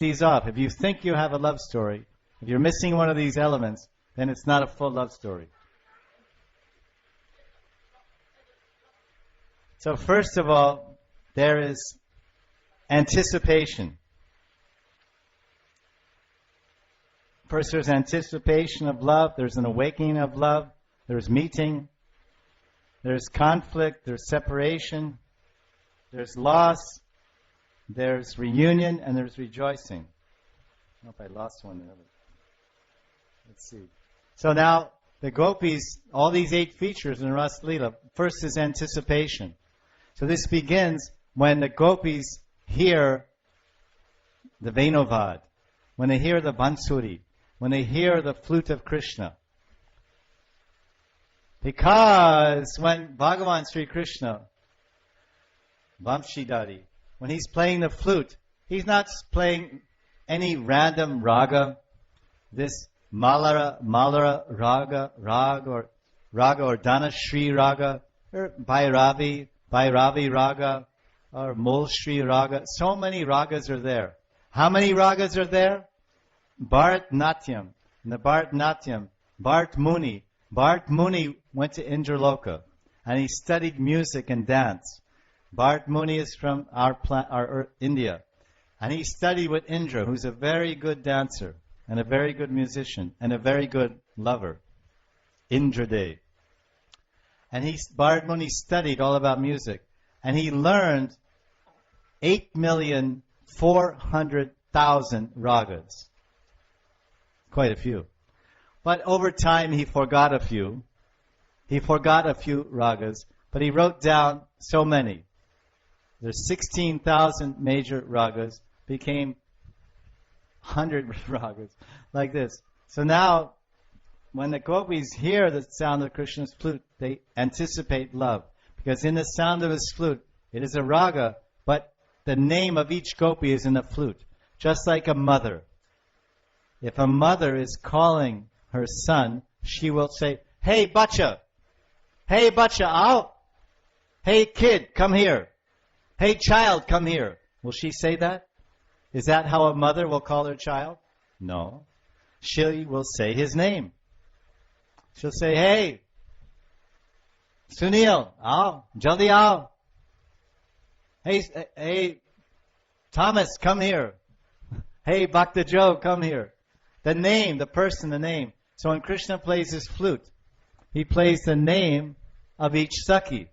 these off. If you think you have a love story, if you're missing one of these elements, then it's not a full love story. So first of all, there is anticipation. First there's anticipation of love, there's an awakening of love, there's meeting, there's conflict, there's separation, there's loss, there's reunion, and there's rejoicing. I don't know if I lost one there. Let's see. So now, the gopis, all these 8 features in Ras Leela, first is anticipation. So this begins when the gopis hear the Venuvad, when they hear the Bansuri, when they hear the flute of Krishna. Because when Bhagavan Sri Krishna, Vamshidhari, when he's playing the flute, he's not playing any random raga, this Malara raga, or Dhanashri raga, or Bhairavi raga, or Mulshri raga. So many ragas are there. How many ragas are there? Bharatnatyam. In the Bharatnatyam, Bharat Muni went to Indraloka and he studied music and dance. Bharat Muni is from our India. And he studied with Indra, who's a very good dancer and a very good musician and a very good lover. Indradev. And Bharat Muni studied all about music. And he learned 8,400,000 ragas. Quite a few. But over time he forgot a few. He forgot a few ragas, but he wrote down so many. There's 16,000 major ragas, became 100 ragas, like this. So now, when the gopis hear the sound of Krishna's flute, they anticipate love. Because in the sound of his flute, it is a raga, but the name of each gopi is in the flute. Just like a mother. If a mother is calling her son, she will say, "Hey, bacha! Hey, bacha, out! Hey, kid, come here! Hey, child, come here!" Will she say that? Is that how a mother will call her child? No. She will say his name. She'll say, "Hey, Sunil, aao, jaldi aao. Hey, Thomas, come here. Hey, Bhakta Joe, come here." The name, the person, the name. So when Krishna plays his flute, he plays the name of each Sakhi.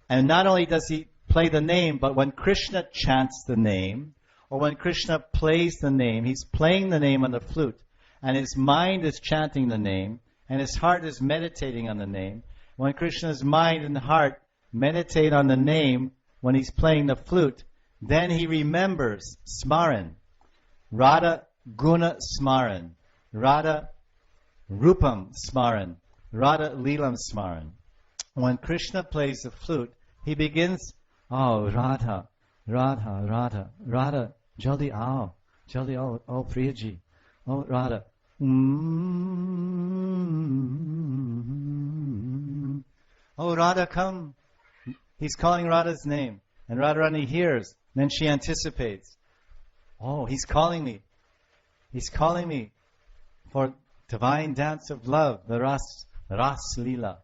And not only does he play the name, but when Krishna chants the name, or when Krishna plays the name, he's playing the name on the flute, and his mind is chanting the name, and his heart is meditating on the name. When Krishna's mind and heart meditate on the name, when he's playing the flute, then he remembers Smaran. Radha Guna Smaran. Radha Rupam Smaran. Radha Leelam Smaran. When Krishna plays the flute, he begins, "Oh, Radha, Radha, Radha, Radha, jaldi aao, oh Priyaji, oh Radha. Oh Radha, come." He's calling Radha's name. And Radharani hears. Then she anticipates. Oh, he's calling me. He's calling me for divine dance of love, the Ras Leela.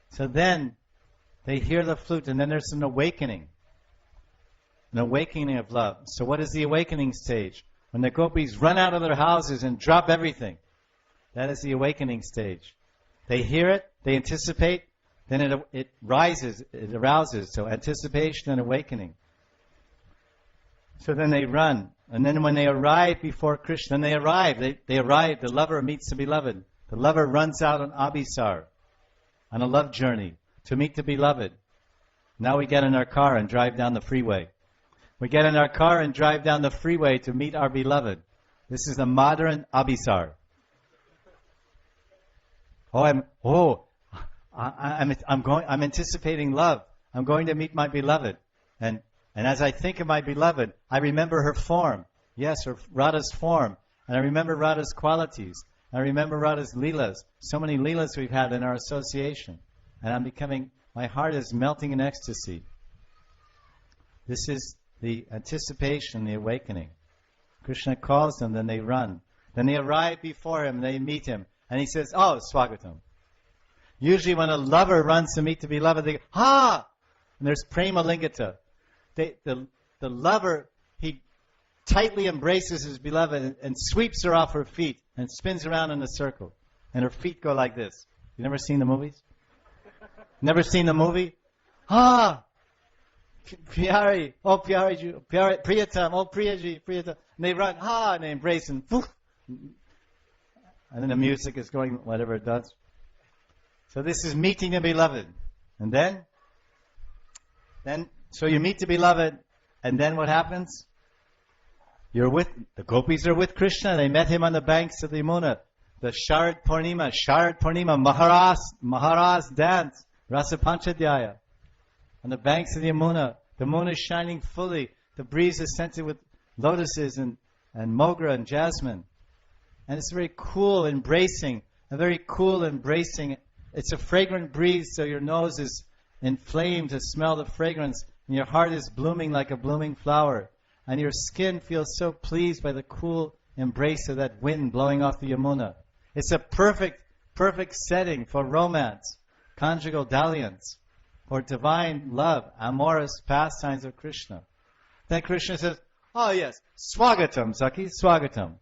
So then they hear the flute, and then there's an awakening of love. So what is the awakening stage? When the gopis run out of their houses and drop everything. That is the awakening stage. They hear it, they anticipate, then it rises, it arouses. So anticipation and awakening. So then they run. And then when they arrive before Krishna, they arrive, the lover meets the beloved. The lover runs out on Abhisar, on a love journey, to meet the beloved. Now we get in our car and drive down the freeway. We get in our car and drive down the freeway to meet our beloved. This is the modern Abhisar. I'm anticipating love. I'm going to meet my beloved. And as I think of my beloved, I remember her form. Yes, Radha's form. And I remember Radha's qualities. I remember Radha's lilas. So many lilas we've had in our association. And my heart is melting in ecstasy. This is the anticipation, the awakening. Krishna calls them, then they run. Then they arrive before him, they meet him. And he says, oh, Swagatam. Usually when a lover runs to meet the beloved, they go, ha! And there's prema lingata. The lover, he tightly embraces his beloved and sweeps her off her feet and spins around in a circle. And her feet go like this. You never seen the movies? Never seen the movie? Ah! Pyari, oh Pyari, Priyatam, oh Priyaji, Priyatam. And they run, and they embrace and then the music is going, whatever it does. So this is meeting the beloved. And then, so you meet the beloved, and then what happens? The gopis are with Krishna, they met him on the banks of the Yamuna. The Sharad Purnima, Maharas dance, Rasa Panchadhyaya. On the banks of the Yamuna, the moon is shining fully. The breeze is scented with lotuses and mogra and jasmine. And it's very cool, embracing. It's a fragrant breeze, so your nose is inflamed to smell the fragrance, and your heart is blooming like a blooming flower. And your skin feels so pleased by the cool embrace of that wind blowing off the Yamuna. It's a perfect setting for romance, conjugal dalliance, for divine love, amorous pastimes of Krishna. Then Krishna says, oh yes, Swagatam, Saki, Swagatam.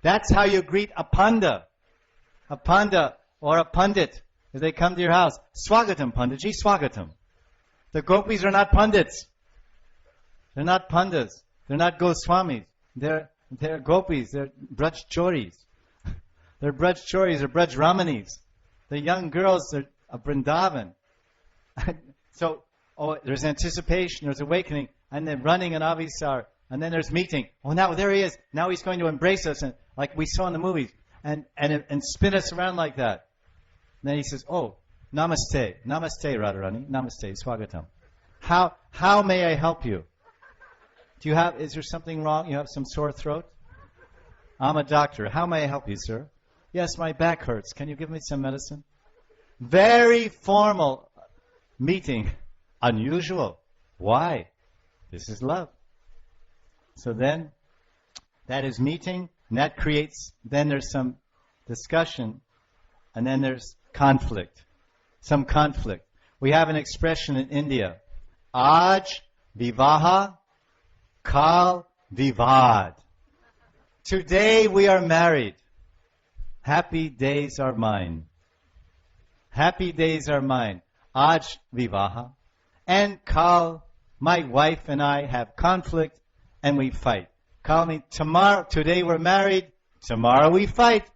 That's how you greet a panda or a pandit if they come to your house. Swagatam, Panditji, Swagatam. The gopis are not pandits. They're not pandas. They're not Goswamis. They're gopis. They're brajchoris. They're brajchoris or brajramanis. The young girls are of Vrindavan. So, there's anticipation, there's awakening, and then running and avisar, and then there's meeting. Oh, now there he is. Now he's going to embrace us, and like we saw in the movies, and spin us around like that. And then he says, oh, namaste, Radharani, namaste, swagatam. How may I help you? Is there something wrong? You have some sore throat? I'm a doctor. How may I help you, sir? Yes, my back hurts. Can you give me some medicine? Very formal meeting. Unusual. Why? This is love. So then, that is meeting, and that creates, then there's some discussion, and then there's conflict. Some conflict. We have an expression in India. Aj vivaha, kal vivad. Today we are married. Happy days are mine. Happy days are mine. Aj vivaha. And kal, my wife and I have conflict and we fight. Kal means tomorrow, today we're married, tomorrow we fight.